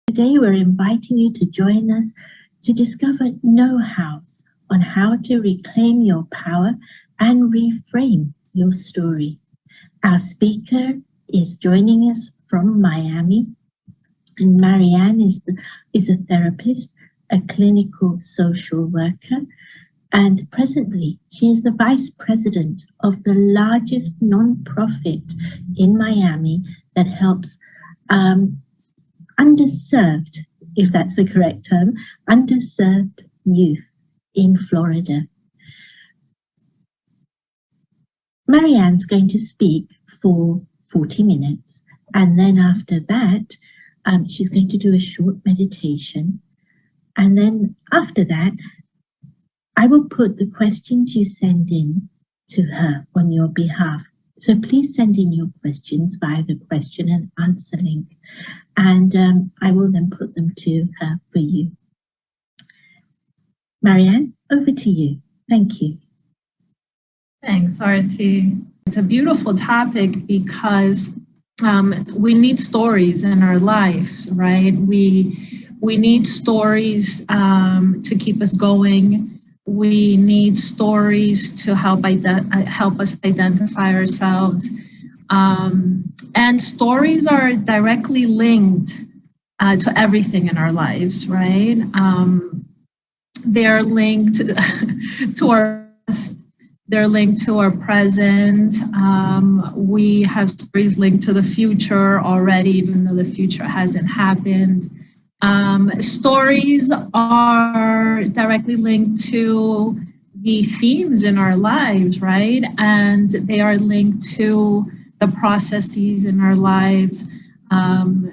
Today we're inviting you to join us to discover know-hows on how to reclaim your power and reframe your story. Our speaker is joining us from Miami, and Marianne is a therapist, a clinical social worker, and presently she is the vice president of the largest nonprofit in Miami that helps underserved, if that's the correct term, underserved youth in Florida. Marianne's going to speak for 40 minutes, and then after that, she's going to do a short meditation. And then after that, I will put the questions you send in to her on your behalf. So please send in your questions via the question and answer link, and I will then put them to her for you. Marianne, over to you. Thank you. Thanks, Arti. It's a beautiful topic because we need stories in our lives, right? We need stories to keep us going. We need stories to help us identify ourselves. And stories are directly linked to everything in our lives, right? They're linked to our past, they're linked to our present. We have stories linked to the future already, even though the future hasn't happened. Stories are directly linked to the themes in our lives, right? And they are linked to the processes in our lives.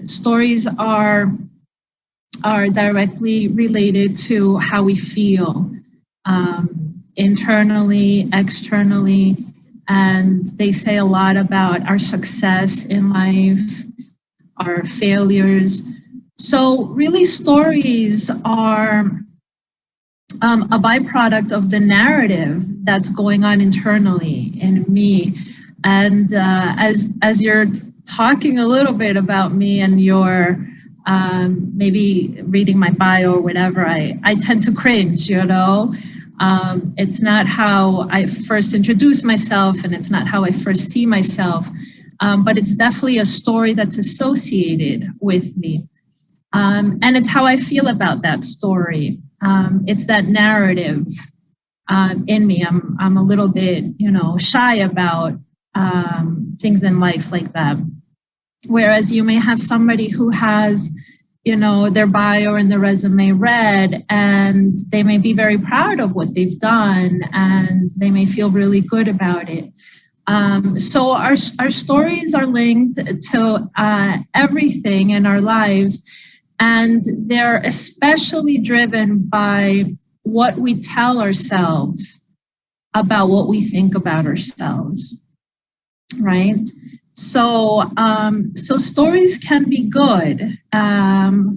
Stories are directly related to how we feel internally, externally, and they say a lot about our success in life, our failures. So really stories are a byproduct of the narrative that's going on internally in me. And as you're talking a little bit about me and you're maybe reading my bio or whatever, I tend to cringe, you know. It's not how I first introduce myself, and it's not how I first see myself, but it's definitely a story that's associated with me. And it's how I feel about that story. It's that narrative in me. I'm a little bit, shy about things in life like that. Whereas you may have somebody who has, their bio and their resume read, and they may be very proud of what they've done, and they may feel really good about it. So our stories are linked to everything in our lives. And they're especially driven by what we tell ourselves about what we think about ourselves, right? So stories can be good.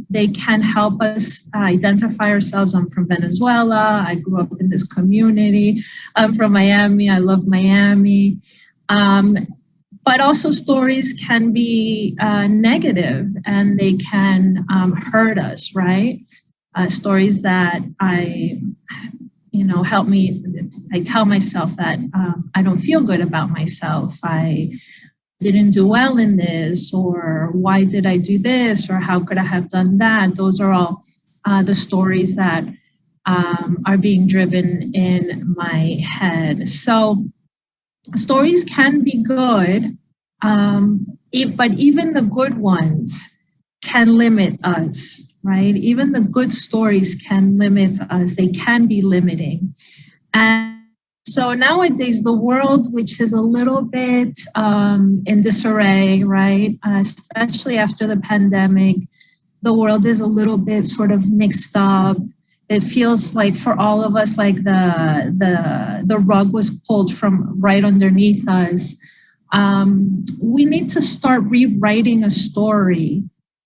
They can help us identify ourselves. I'm from Venezuela. I grew up in this community. I'm from Miami. I love Miami. But also stories can be negative, and they can hurt us, right? Stories that help me. I tell myself that I don't feel good about myself. I didn't do well in this, or why did I do this, or how could I have done that? Those are all the stories that are being driven in my head. So stories can be good, but even the good ones can limit us, right? Even the good stories can limit us. They can be limiting. And so nowadays, the world, which is a little bit in disarray, right? Especially after the pandemic, the world is a little bit sort of mixed up. It feels like for all of us, like the rug was pulled from right underneath us. We need to start rewriting a story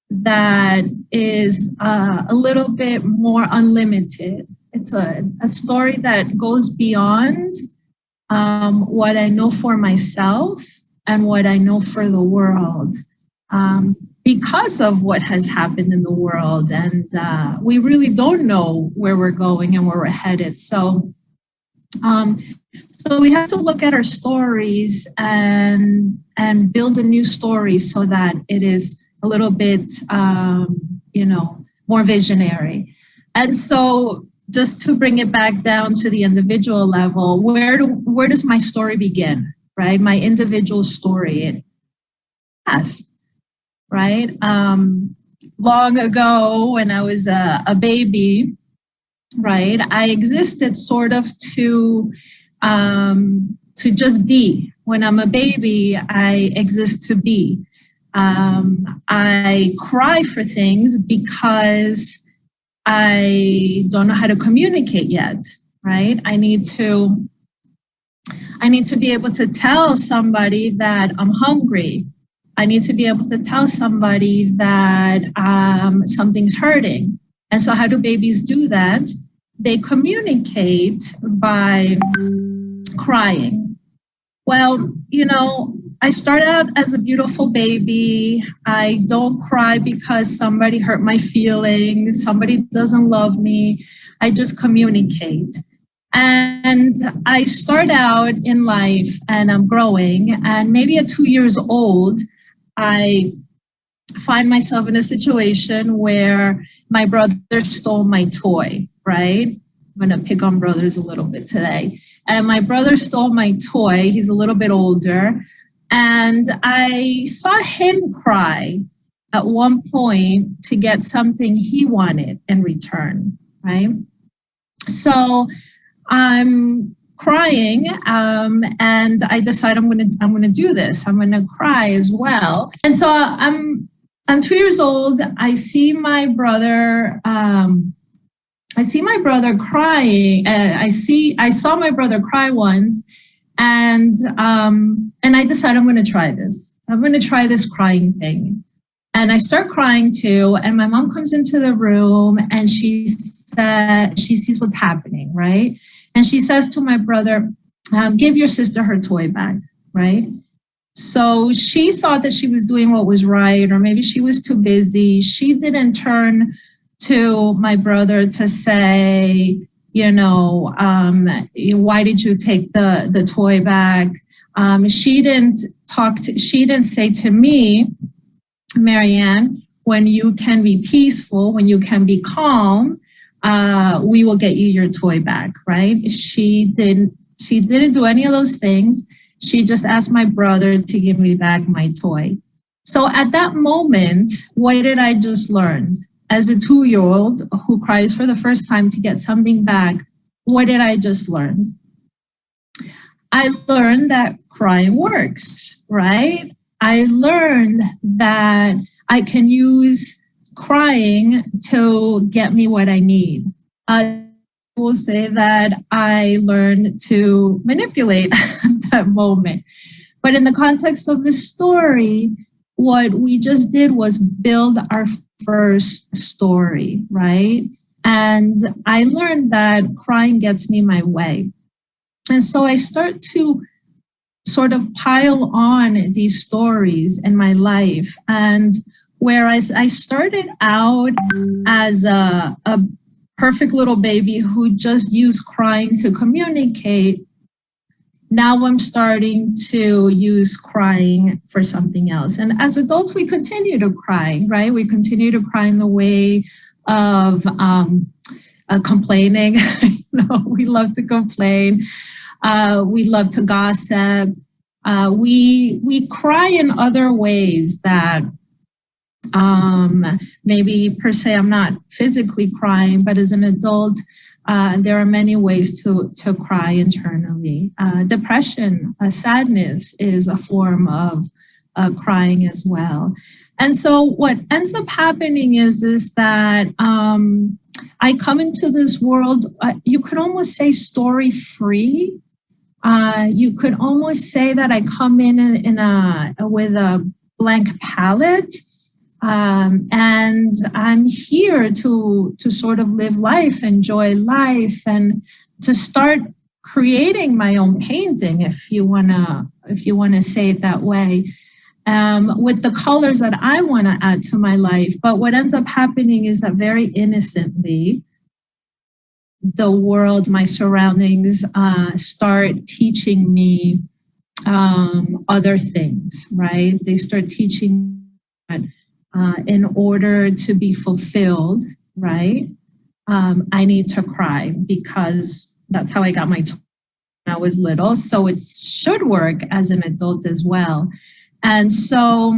that is a little bit more unlimited. It's a story that goes beyond what I know for myself and what I know for the world. because of what has happened in the world. And we really don't know where we're going and where we're headed. So we have to look at our stories and build a new story so that it is a little bit, more visionary. And so just to bring it back down to the individual level, where does my story begin, right? My individual story. Past, right? Long ago, when I was a baby, right, I existed sort of to just be. When I'm a baby, I exist to be. I cry for things because I don't know how to communicate yet, right? I need to be able to tell somebody that I'm hungry. I need to be able to tell somebody that something's hurting. And so how do babies do that? They communicate by crying. Well, I start out as a beautiful baby. I don't cry because somebody hurt my feelings, somebody doesn't love me. I just communicate. And I start out in life and I'm growing, and maybe at 2 years old, I find myself in a situation where my brother stole my toy, right? I'm going to pick on brothers a little bit today. And my brother stole my toy. He's a little bit older. And I saw him cry at one point to get something he wanted in return, right? So I'm crying, and I decide I'm gonna do this. I'm gonna cry as well. And so I'm 2 years old. I see my brother. I see my brother crying. I saw my brother cry once, and I decide I'm gonna try this. I'm gonna try this crying thing. And I start crying too. And my mom comes into the room and she sees what's happening, right? And she says to my brother, give your sister her toy back, right? So she thought that she was doing what was right, or maybe she was too busy. She didn't turn to my brother to say, why did you take the toy back? She didn't say to me, Marianne, when you can be peaceful, when you can be calm, we will get you your toy back, right? She didn't do any of those things. She just asked my brother to give me back my toy. So at that moment, what did I just learn? As a 2-year-old who cries for the first time to get something back, what did I just learn? I learned that crying works, right? I learned that I can use crying to get me what I need. I will say that I learned to manipulate that moment. But in the context of the story, what we just did was build our first story, right? And I learned that crying gets me my way. And so I start to sort of pile on these stories in my life. And whereas I started out as a perfect little baby who just used crying to communicate, now I'm starting to use crying for something else. And as adults, we continue to cry, right? We continue to cry in the way of complaining. We love to complain. We love to gossip. We cry in other ways that maybe per se I'm not physically crying, but as an adult, there are many ways to cry internally. Depression, sadness is a form of crying as well. And so what ends up happening is that I come into this world, you could almost say story free. You could almost say that I come in with a blank palette. And I'm here to sort of live life, enjoy life, and to start creating my own painting, if you wanna say it that way. with the colors that I want to add to my life. But what ends up happening is that very innocently, the world, my surroundings, start teaching me other things, right? They start teaching that in order to be fulfilled, right, I need to cry, because that's how I got my toy when I was little. So it should work as an adult as well. And so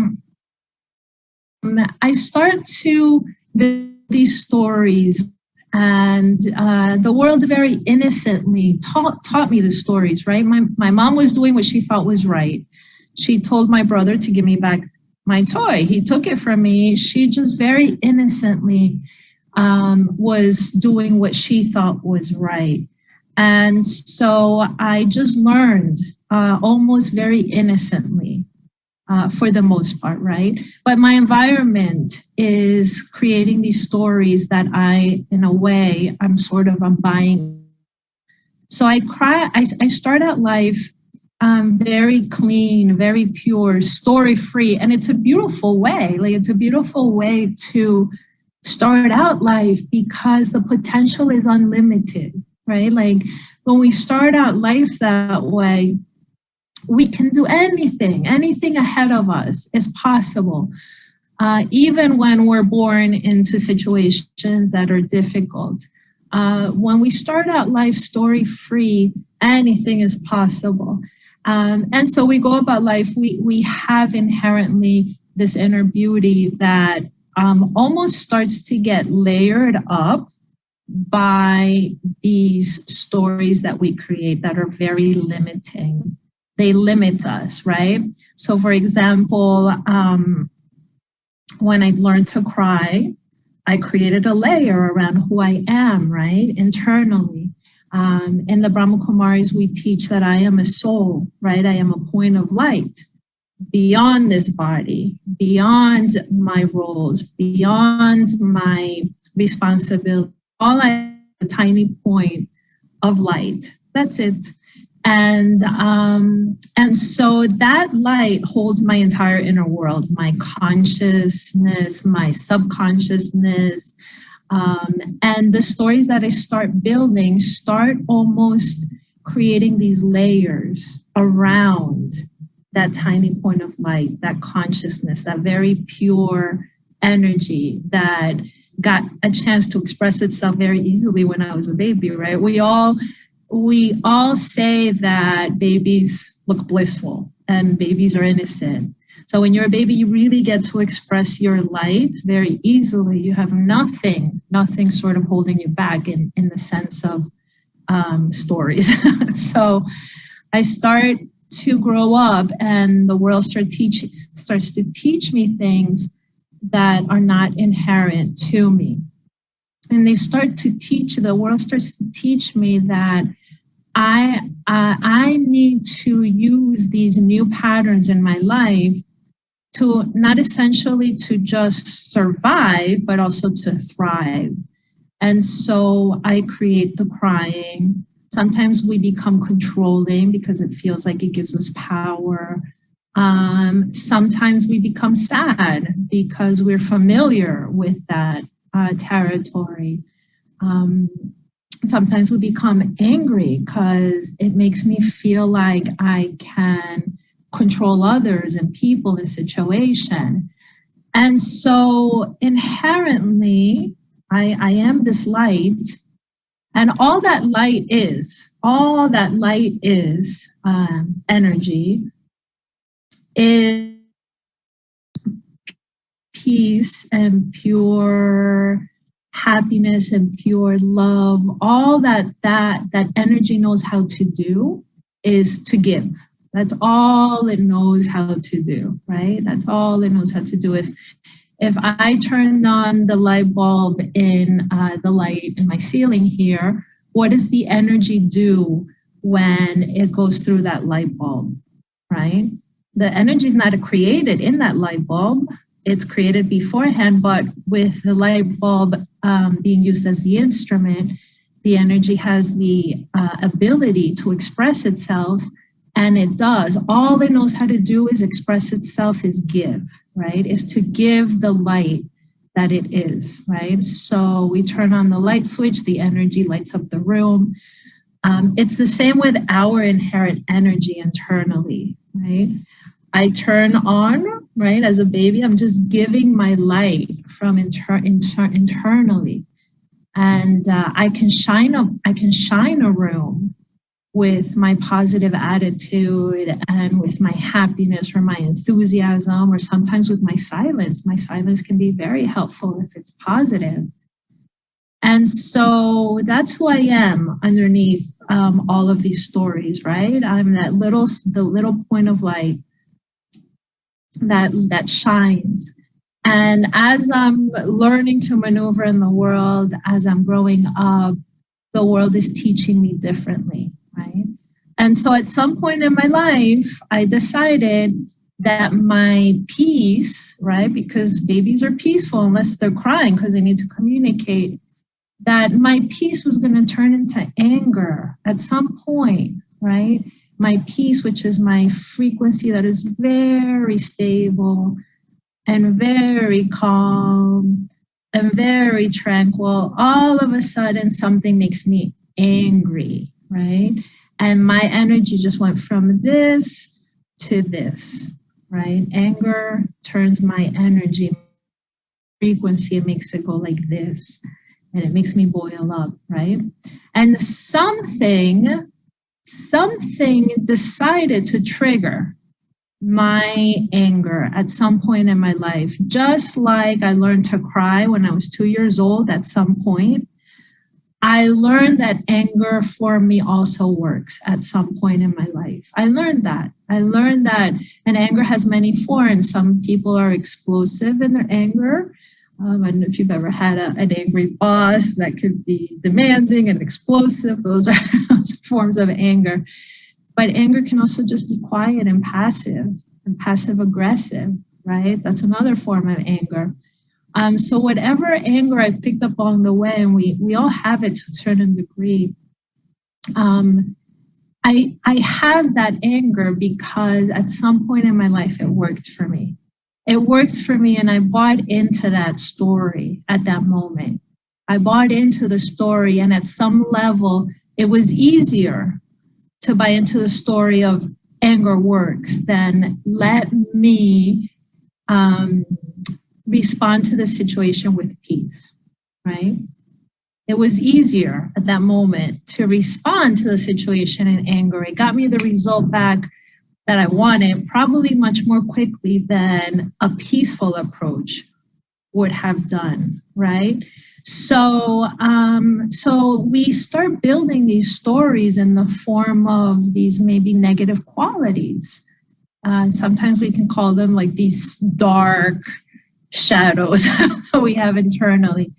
I start to build these stories, and the world very innocently taught me the stories, right? My mom was doing what she thought was right. She told my brother to give me back my toy. He took it from me. She just very innocently was doing what she thought was right. And so I just learned almost very innocently, for the most part, right? But my environment is creating these stories that in a way, I'm buying. So I start out life very clean, very pure, story-free. And it's a beautiful way. Like, it's a beautiful way to start out life, because the potential is unlimited, right? Like, when we start out life that way, we can do anything ahead of us is possible. Even when we're born into situations that are difficult. When we start out life story-free, anything is possible. And so we go about life, we have inherently this inner beauty that almost starts to get layered up by these stories that we create that are very limiting. They limit us, right? So for example, when I learned to cry, I created a layer around who I am, right? Internally. In the Brahma Kumaris, we teach that I am a soul, right? I am a point of light beyond this body, beyond my roles, beyond my responsibility. All I am is a tiny point of light. That's it. And so that light holds my entire inner world, my consciousness, my subconsciousness, and the stories that I start building start almost creating these layers around that tiny point of light, that consciousness, that very pure energy that got a chance to express itself very easily when I was a baby, right? We all say that babies look blissful and babies are innocent. So when you're a baby, you really get to express your light very easily. You have nothing sort of holding you back in the sense of stories. So I start to grow up, and the world starts to teach me things that are not inherent to me. And the world starts to teach me that I need to use these new patterns in my life to not essentially to just survive, but also to thrive. And so I create the crying. Sometimes we become controlling because it feels like it gives us power. Sometimes we become sad because we're familiar with that territory. Sometimes we become angry because it makes me feel like I can control others and people and situation. And so inherently, I am this light, and all that light is energy, is peace and pure happiness and pure love. All that energy knows how to do is to give. That's all it knows how to do, right? That's all it knows how to do. If I turn on the light bulb in the light in my ceiling here, what does the energy do when it goes through that light bulb, right? The energy is not created in that light bulb. It's created beforehand, but with the light bulb being used as the instrument, the energy has the ability to express itself And it does. All it knows how to do is express itself, is give, right? Is to give the light that it is, right? So we turn on the light switch, the energy lights up the room. It's the same with our inherent energy internally, right? I turn on, right? As a baby, I'm just giving my light from internally. And I can shine a room with my positive attitude and with my happiness or my enthusiasm, or sometimes with my silence. My silence can be very helpful if it's positive. And so that's who I am underneath all of these stories, right? I'm the little point of light that shines. And as I'm learning to maneuver in the world, as I'm growing up, the world is teaching me differently, right? And so at some point in my life, I decided that my peace, right, because babies are peaceful unless they're crying because they need to communicate, that my peace was going to turn into anger at some point, right? My peace, which is my frequency that is very stable and very calm and very tranquil, all of a sudden something makes me angry, right? And my energy just went from this to this, right? Anger turns my energy frequency, it makes it go like this, and it makes me boil up, right? And something decided to trigger my anger at some point in my life. Just like I learned to cry when I was 2 years old at some point, I learned that anger for me also works at some point in my life. I learned that. And anger has many forms. Some people are explosive in their anger. I don't know if you've ever had an angry boss that could be demanding and explosive. Those are forms of anger. But anger can also just be quiet and passive aggressive, right? That's another form of anger. So whatever anger I've picked up along the way, and we all have it to a certain degree, I have that anger because at some point in my life it worked for me. It worked for me, and I bought into that story at that moment. I bought into the story, and at some level, it was easier to buy into the story of anger works than let me respond to the situation with peace, right? It was easier at that moment to respond to the situation in anger. It got me the result back that I wanted, probably much more quickly than a peaceful approach would have done, right? So we start building these stories in the form of these maybe negative qualities. Sometimes we can call them like these dark shadows that we have internally.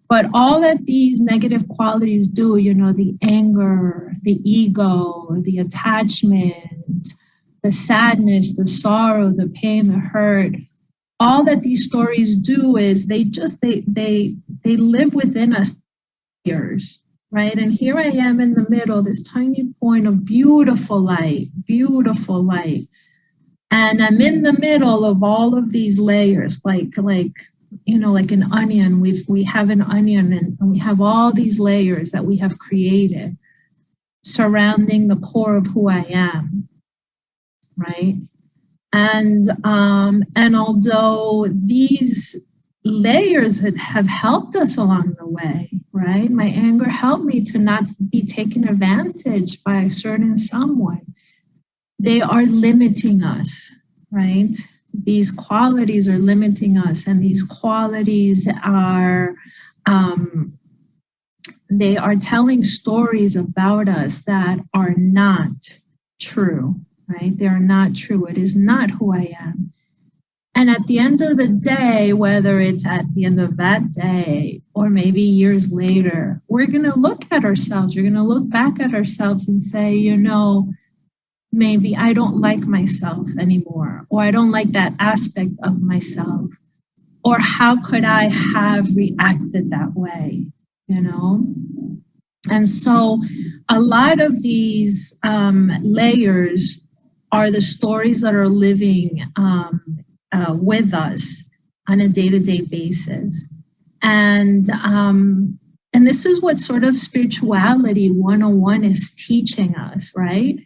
But all that these negative qualities do, the anger, the ego, the attachment, the sadness, the sorrow, the pain, the hurt, all that these stories do is they live within us, right? And here I am in the middle, this tiny point of beautiful light. And I'm in the middle of all of these layers, like an onion. We have an onion, and we have all these layers that we have created surrounding the core of who I am, right? And although these layers have helped us along the way, right? My anger helped me to not be taken advantage by a certain someone. They are limiting us, right? These qualities are limiting us, and these qualities are, they are telling stories about us that are not true, right? They are not true. It is not who I am. And at the end of the day, whether it's at the end of that day or maybe years later, we're going to look at ourselves. We're going to look back at ourselves and say, maybe I don't like myself anymore, or I don't like that aspect of myself, or how could I have reacted that way, And so a lot of these layers are the stories that are living with us on a day-to-day basis. And this is what sort of spirituality 101 is teaching us, right?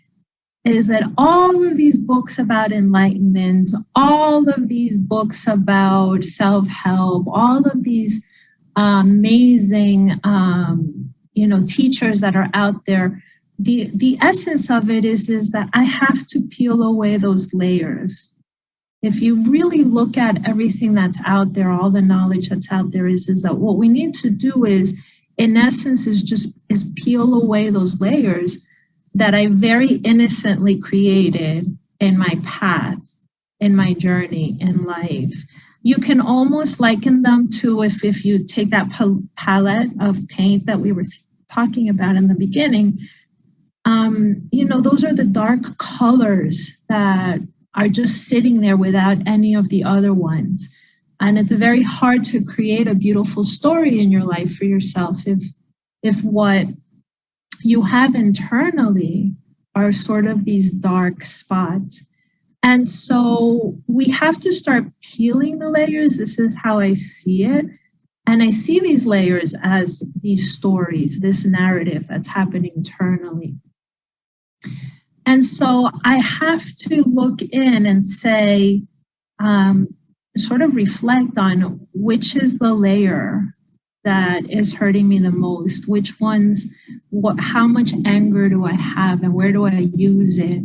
Is that all of these books about enlightenment, all of these books about self-help, all of these amazing, teachers that are out there, the essence of it is that I have to peel away those layers. If you really look at everything that's out there, all the knowledge that's out there is that what we need to do is, in essence, is peel away those layers that I very innocently created in my path, in my journey in life. You can almost liken them to if you take that palette of paint that we were talking about in the beginning, those are the dark colors that are just sitting there without any of the other ones. And it's very hard to create a beautiful story in your life for yourself if what you have internally are sort of these dark spots. And so we have to start peeling the layers. This is how I see it. And I see these layers as these stories, this narrative that's happening internally. And so I have to look in and say, sort of reflect on which is the layer that is hurting me the most, which ones, how much anger do I have and where do I use it?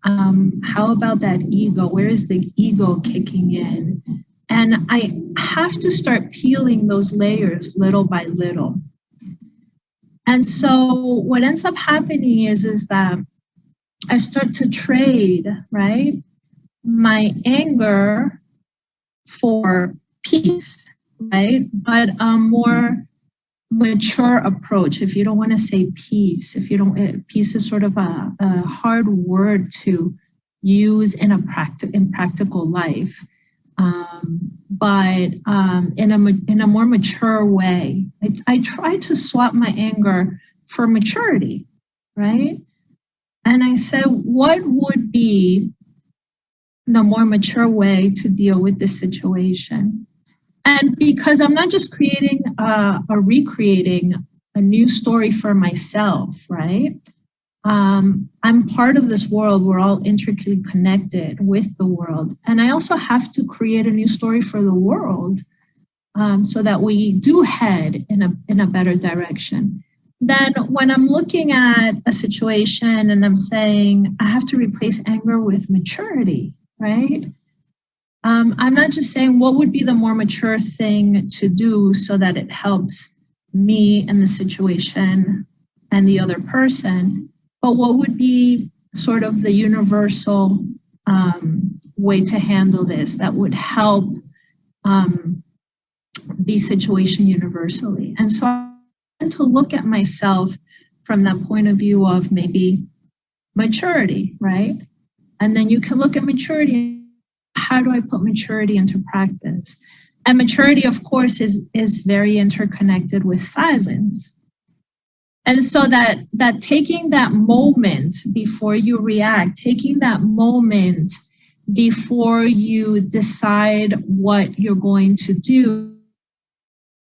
How about that ego? Where is the ego kicking in? And I have to start peeling those layers little by little. And so what ends up happening is that I start to trade, right, my anger for peace, right? But a more mature approach. If you don't want to say peace, peace is sort of a hard word to use in practical life. But in a more mature way, I try to swap my anger for maturity, right? And I said, what would be the more mature way to deal with this situation? And because I'm not just creating or recreating a new story for myself, right? I'm part of this world. We're all intricately connected with the world. And I also have to create a new story for the world so that we do head in a better direction. Then when I'm looking at a situation and I'm saying, I have to replace anger with maturity, right? I'm not just saying what would be the more mature thing to do so that it helps me and the situation and the other person, but what would be sort of the universal way to handle this that would help the situation universally. And so I tend to look at myself from that point of view of maybe maturity, right? And then you can look at maturity. How do I put maturity into practice? And maturity, of course, is very interconnected with silence. And so that taking that moment before you react, taking that moment before you decide what you're going to do,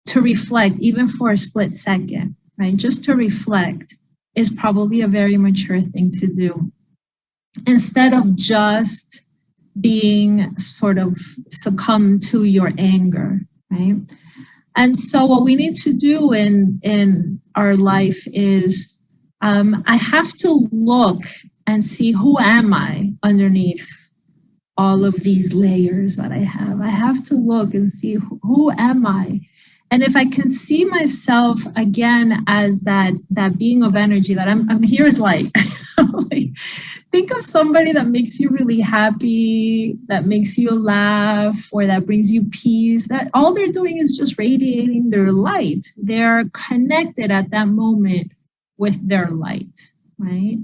to reflect, even for a split second, right? Just to reflect is probably a very mature thing to do. Instead of just being sort of succumb to your anger, right? And so what we need to do in our life is I have to look and see, who am I underneath all of these layers that I have? I have to look and see, who am I? And if I can see myself again as that being of energy, that I'm here as light. Like, think of somebody that makes you really happy, that makes you laugh, or that brings you peace, that all they're doing is just radiating their light. They're connected at that moment with their light, right?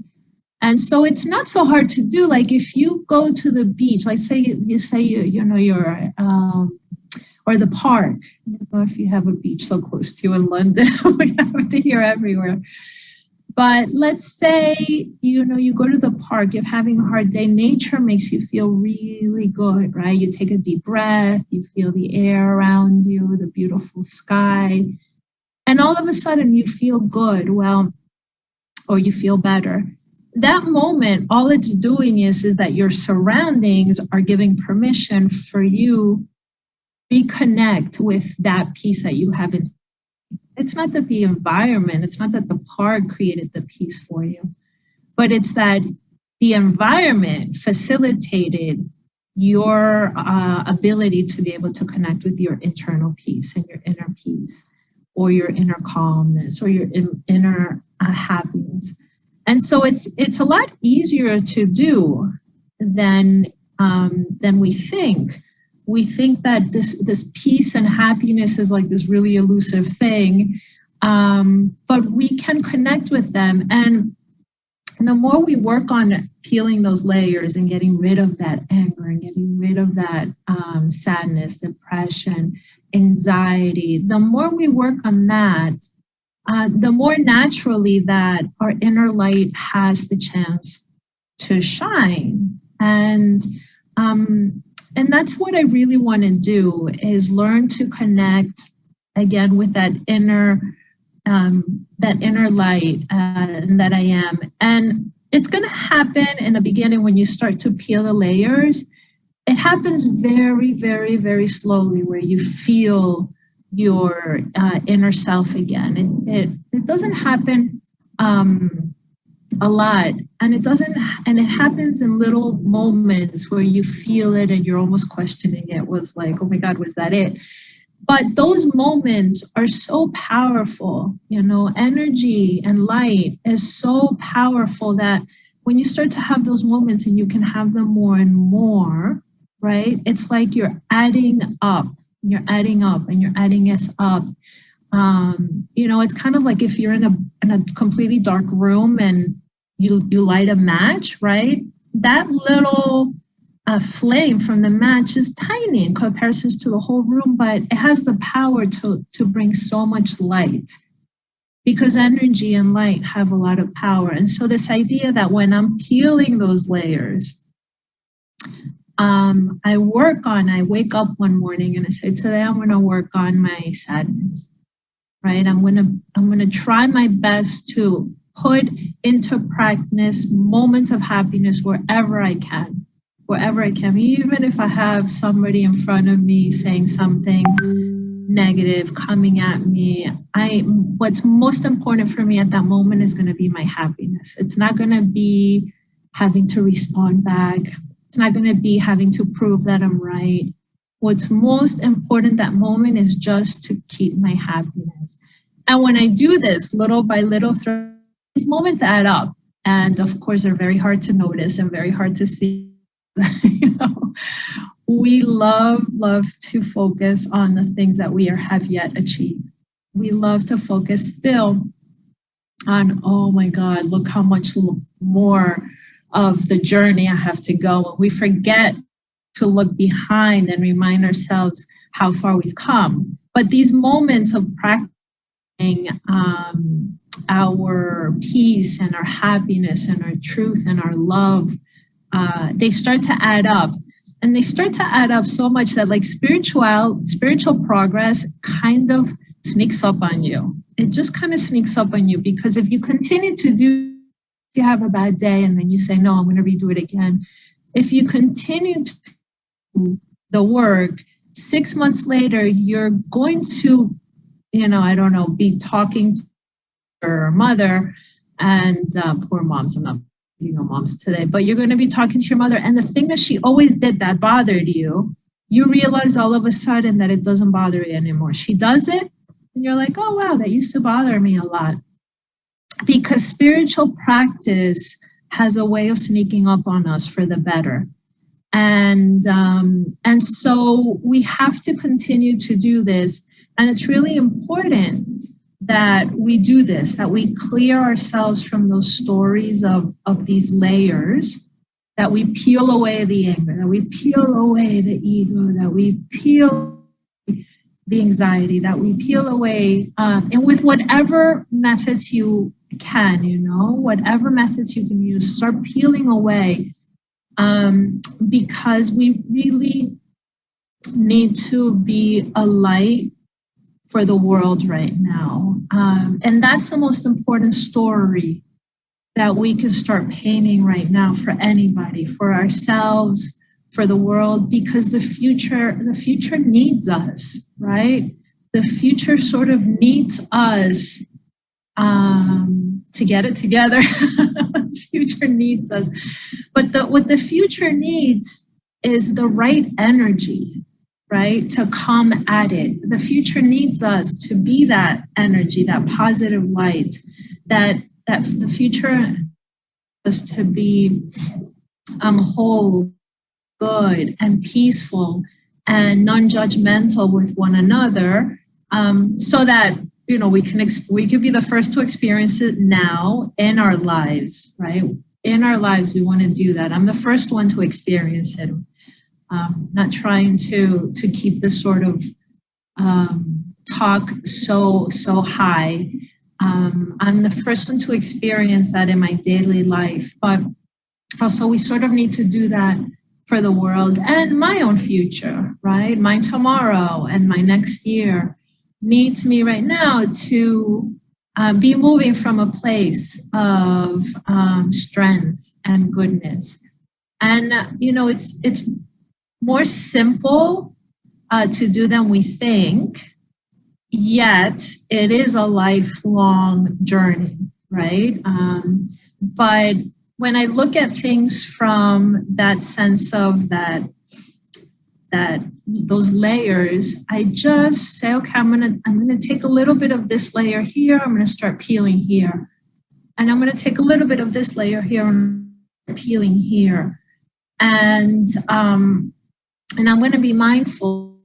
And so it's not so hard to do. Like if you go to the beach, like you're or the park. I don't know if you have a beach so close to you in London. We have it here everywhere. But let's say, you go to the park, you're having a hard day, nature makes you feel really good, right? You take a deep breath, you feel the air around you, the beautiful sky, and all of a sudden you feel good, or you feel better. That moment, all it's doing is that your surroundings are giving permission for you to reconnect with that peace that you haven't. It's not that the environment, it's not that the park created the peace for you, but it's that the environment facilitated your ability to be able to connect with your internal peace and your inner peace, or your inner calmness, or your inner happiness. And so it's a lot easier to do than we think. We think that this peace and happiness is like this really elusive thing, but we can connect with them. And the more we work on peeling those layers and getting rid of that anger and getting rid of that sadness, depression, anxiety, the more we work on that, the more naturally that our inner light has the chance to shine. And that's what I really want to do, is learn to connect again with that inner light that I am. And it's going to happen in the beginning when you start to peel the layers. It happens very, very, very slowly, where you feel your inner self again. It doesn't happen a lot, and it happens in little moments where you feel it and you're almost questioning it. Was like, oh my God, was that it? But those moments are so powerful. Energy and light is so powerful that when you start to have those moments, and you can have them more and more, right? It's like you're adding up. You're adding up, and you're adding us up. It's kind of like if you're in a completely dark room and you light a match, right? That little flame from the match is tiny in comparison to the whole room, but it has the power to bring so much light, because energy and light have a lot of power. And so this idea that when I'm peeling those layers, I wake up one morning and I say, today I'm going to work on my sadness, right? I'm going to try my best to put into practice moments of happiness wherever I can, even if I have somebody in front of me saying something negative, coming at me. What's most important for me at that moment is going to be my happiness. It's not going to be having to respond back. It's not going to be having to prove that I'm right. What's most important that moment is just to keep my happiness. And when I do this little by little, these moments add up. And of course, they're very hard to notice and very hard to see. We love to focus on the things that we have yet achieved. We love to focus still on, oh my God, look how much more of the journey I have to go. We forget to look behind and remind ourselves how far we've come. But these moments of practicing our peace and our happiness and our truth and our love, they start to add up. And they start to add up so much that like spiritual progress kind of sneaks up on you. It just kind of sneaks up on you, because if you continue to do, you have a bad day and then you say, no, I'm going to redo it again. If you continue to do the work, 6 months later, you're going to, be talking to your mother, and poor moms, I'm not moms today, but you're going to be talking to your mother, and the thing that she always did that bothered you, you realize all of a sudden that it doesn't bother you anymore. She does it, and you're like, oh wow, that used to bother me a lot. Because spiritual practice has a way of sneaking up on us for the better. And so we have to continue to do this. And it's really important that we do this, that we clear ourselves from those stories of these layers, that we peel away the anger, that we peel away the ego, that we peel the anxiety, that we peel away, and with whatever methods you can, whatever methods you can use, start peeling away, because we really need to be a light for the world right now. And that's the most important story that we can start painting right now for anybody, for ourselves, for the world, because the future needs us, right? The future sort of needs us to get it together. Future needs us. But what the future needs is the right energy, right? To come at it. The future needs us to be that energy, that positive light, that the future is to be whole, good, and peaceful, and non-judgmental with one another, so that we can be the first to experience it now in our lives, right? In our lives, we want to do that. I'm the first one to experience it. Not trying to keep this sort of talk so high. I'm the first one to experience that in my daily life, but also we sort of need to do that for the world and my own future, right? My tomorrow and my next year needs me right now to be moving from a place of strength and goodness. And, it's more simple to do than we think, yet it is a lifelong journey, right? But when I look at things from that sense of that those layers, I just say, okay, I'm gonna take a little bit of this layer here. I'm gonna start peeling here, and I'm gonna take a little bit of this layer here and peeling here, and I'm gonna be mindful.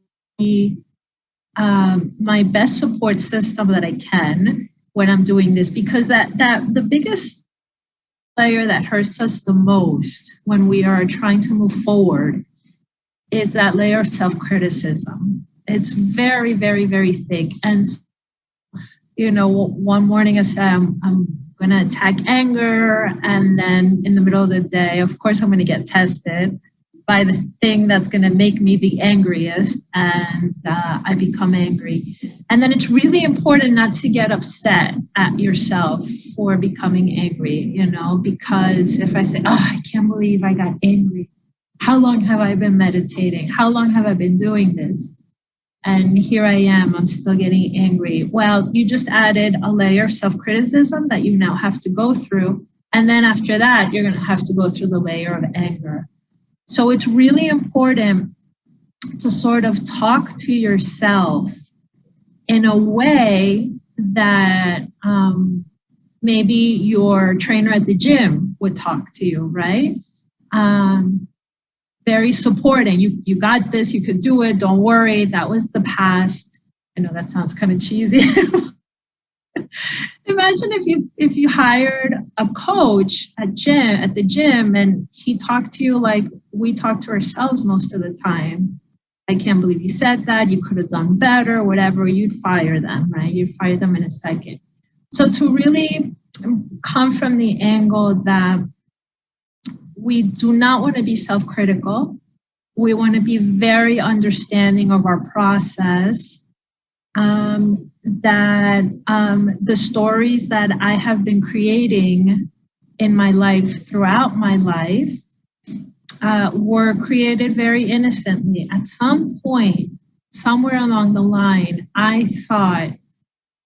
My best support system that I can when I'm doing this, because that the biggest layer that hurts us the most when we are trying to move forward is that layer of self-criticism. It's very, very, very thick. And, one morning I said, I'm going to attack anger. And then in the middle of the day, of course, I'm going to get tested by the thing that's going to make me the angriest. And I become angry. And then it's really important not to get upset at yourself for becoming angry, because if I say, I can't believe I got angry. How long have I been meditating? How long have I been doing this? And here I am, I'm still getting angry. Well, you just added a layer of self-criticism that you now have to go through. And then after that, you're going to have to go through the layer of anger. So it's really important to sort of talk to yourself in a way that maybe your trainer at the gym would talk to you, right? Very supporting. You got this, you could do it, don't worry, that was the past. I know that sounds kind of cheesy. Imagine if you hired a coach at the gym and he talked to you like we talk to ourselves most of the time. I can't believe you said that, you could have done better, whatever, you'd fire them, right? You'd fire them in a second. So to really come from the angle that we do not want to be self-critical. We want to be very understanding of our process, that the stories that I have been creating in my life throughout my life were created very innocently. At some point, somewhere along the line, I thought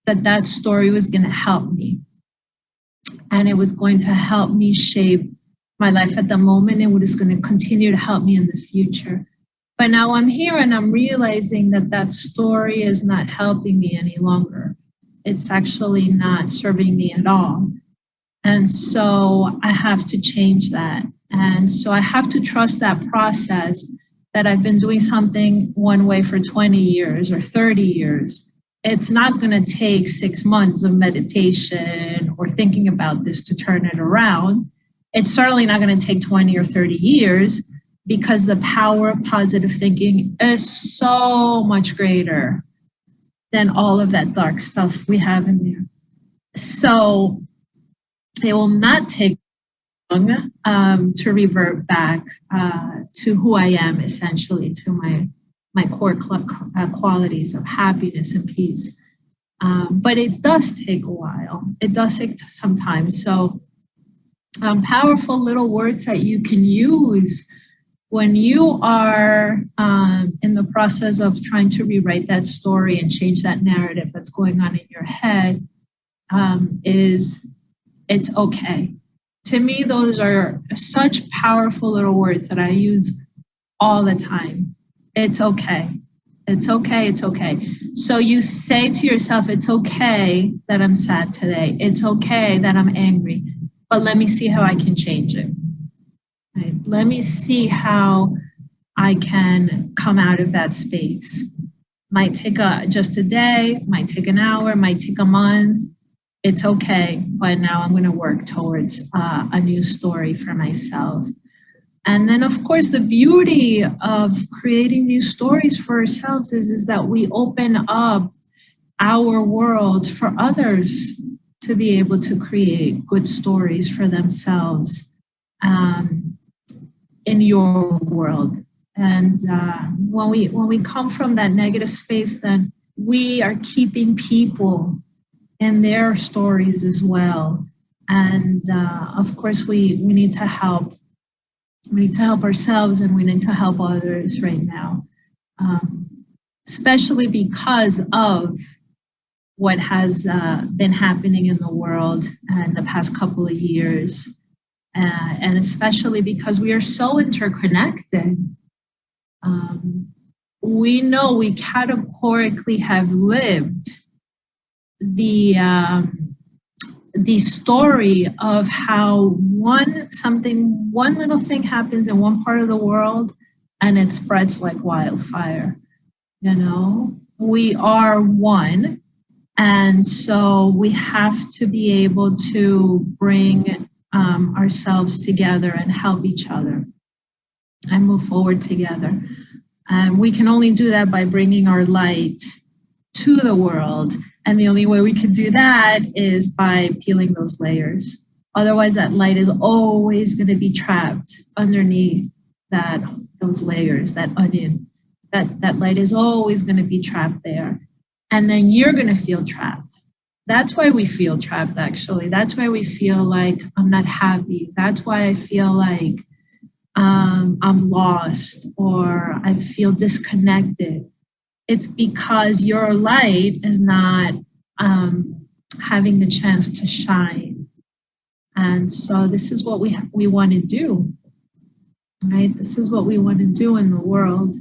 that story was going to help me. And it was going to help me shape my life at the moment, and what is going to continue to help me in the future. But now I'm here and I'm realizing that story is not helping me any longer. It's actually not serving me at all. And so I have to change that. And so I have to trust that process, that I've been doing something one way for 20 years or 30 years. It's not going to take 6 months of meditation or thinking about this to turn it around. It's certainly not going to take 20 or 30 years, because the power of positive thinking is so much greater than all of that dark stuff we have in there. So it will not take long to revert back to who I am, essentially, to my core qualities of happiness and peace. But it does take a while. It does take some time. So powerful little words that you can use when you are in the process of trying to rewrite that story and change that narrative that's going on in your head is it's okay. To me, those are such powerful little words that I use all the time. It's okay. It's okay. It's okay. So you say to yourself, it's okay that I'm sad today. It's okay that I'm angry, but let me see how I can change it. Right? Let me see how I can come out of that space. Might take just a day, might take an hour, might take a month. It's okay, but now I'm going to work towards a new story for myself. And then, of course, the beauty of creating new stories for ourselves is that we open up our world for others to be able to create good stories for themselves in your world. And when we come from that negative space, then we are keeping people in their stories as well. And of course, we need to help. We need to help ourselves, and we need to help others right now, especially because of what has been happening in the world in the past couple of years, and especially because we are so interconnected. We know we categorically have lived the story of how one little thing happens in one part of the world and it spreads like wildfire. You know, we are one, and so we have to be able to bring ourselves together and help each other and move forward together. And we can only do that by bringing our light to the world. And the only way we can do that is by peeling those layers. Otherwise, that light is always going to be trapped underneath those layers, that onion. That light is always going to be trapped there. And then you're going to feel trapped. That's why we feel trapped, actually. That's why we feel like I'm not happy. That's why I feel like I'm lost or I feel disconnected. It's because your light is not having the chance to shine. And so this is what we want to do, right? This is what we want to do in the world.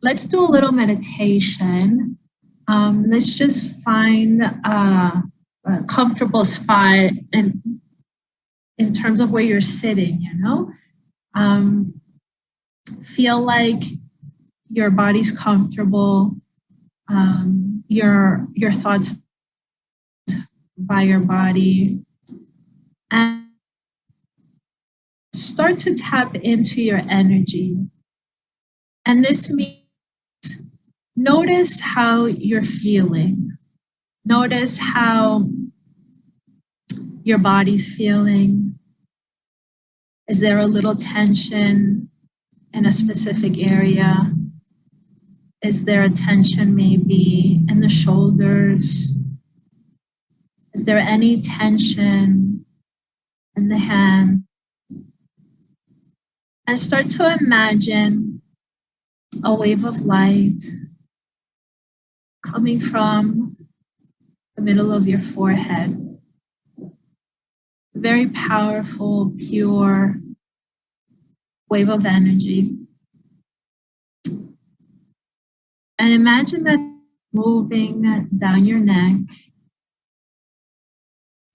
Let's do a little meditation. Let's just find a comfortable spot in terms of where you're sitting, you know? Feel like your body's comfortable, your thoughts by your body, and start to tap into your energy. And this means notice how you're feeling. Notice how your body's feeling. Is there a little tension in a specific area? Is there a tension maybe in the shoulders? Is there any tension in the hands? And start to imagine a wave of light coming from the middle of your forehead. Very powerful, pure wave of energy. And imagine that moving down your neck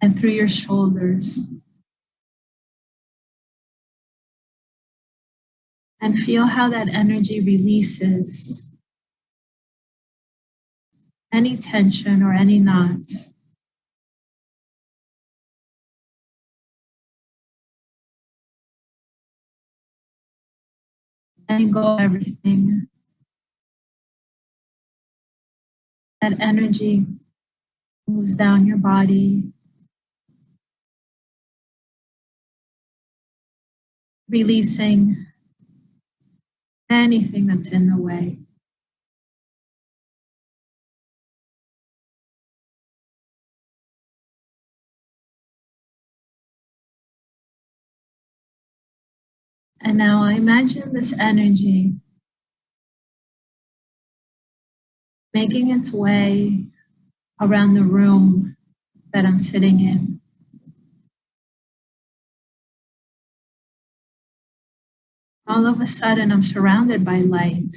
and through your shoulders. And feel how that energy releases any tension or any knots. Letting go of everything. That energy moves down your body, releasing anything that's in the way. And now I imagine this energy making its way around the room that I'm sitting in. All of a sudden, I'm surrounded by light.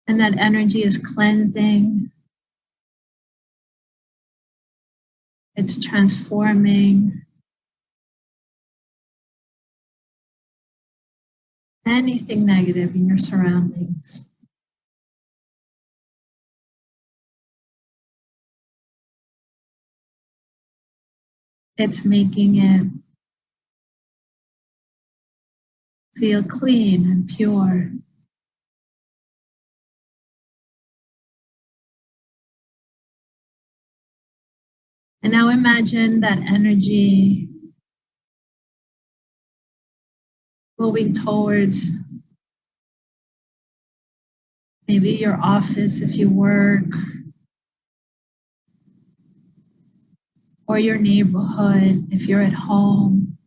And that energy is cleansing. It's transforming anything negative in your surroundings. It's making it feel clean and pure. And now imagine that energy moving towards maybe your office if you work, or your neighborhood if you're at home.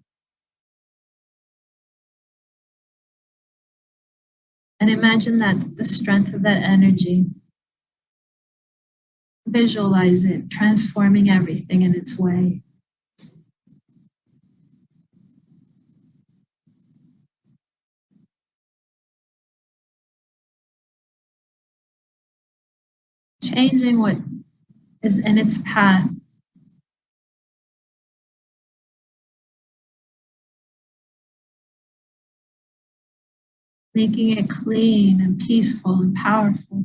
And imagine that the strength of that energy. Visualize it, transforming everything in its way. Changing what is in its path. Making it clean and peaceful and powerful.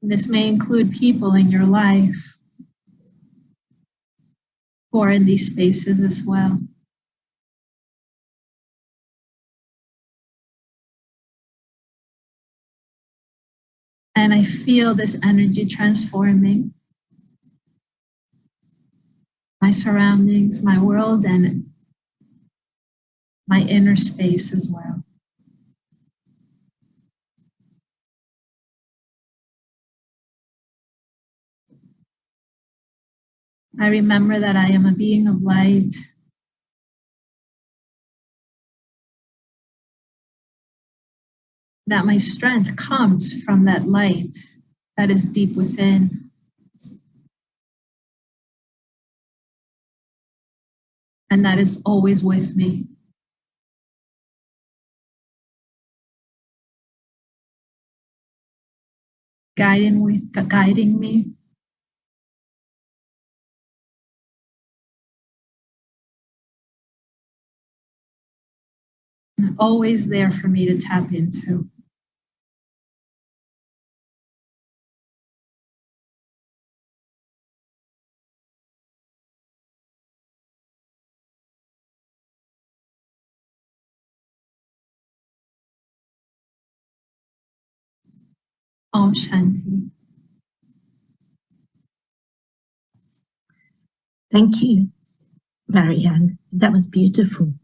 This may include people in your life who are in these spaces as well. And I feel this energy transforming my surroundings, my world, and my inner space as well. I remember that I am a being of light. That my strength comes from that light that is deep within. And that is always with me. Guiding me. And always there for me to tap into. Om Shanti. Thank you, Marianne. That was beautiful.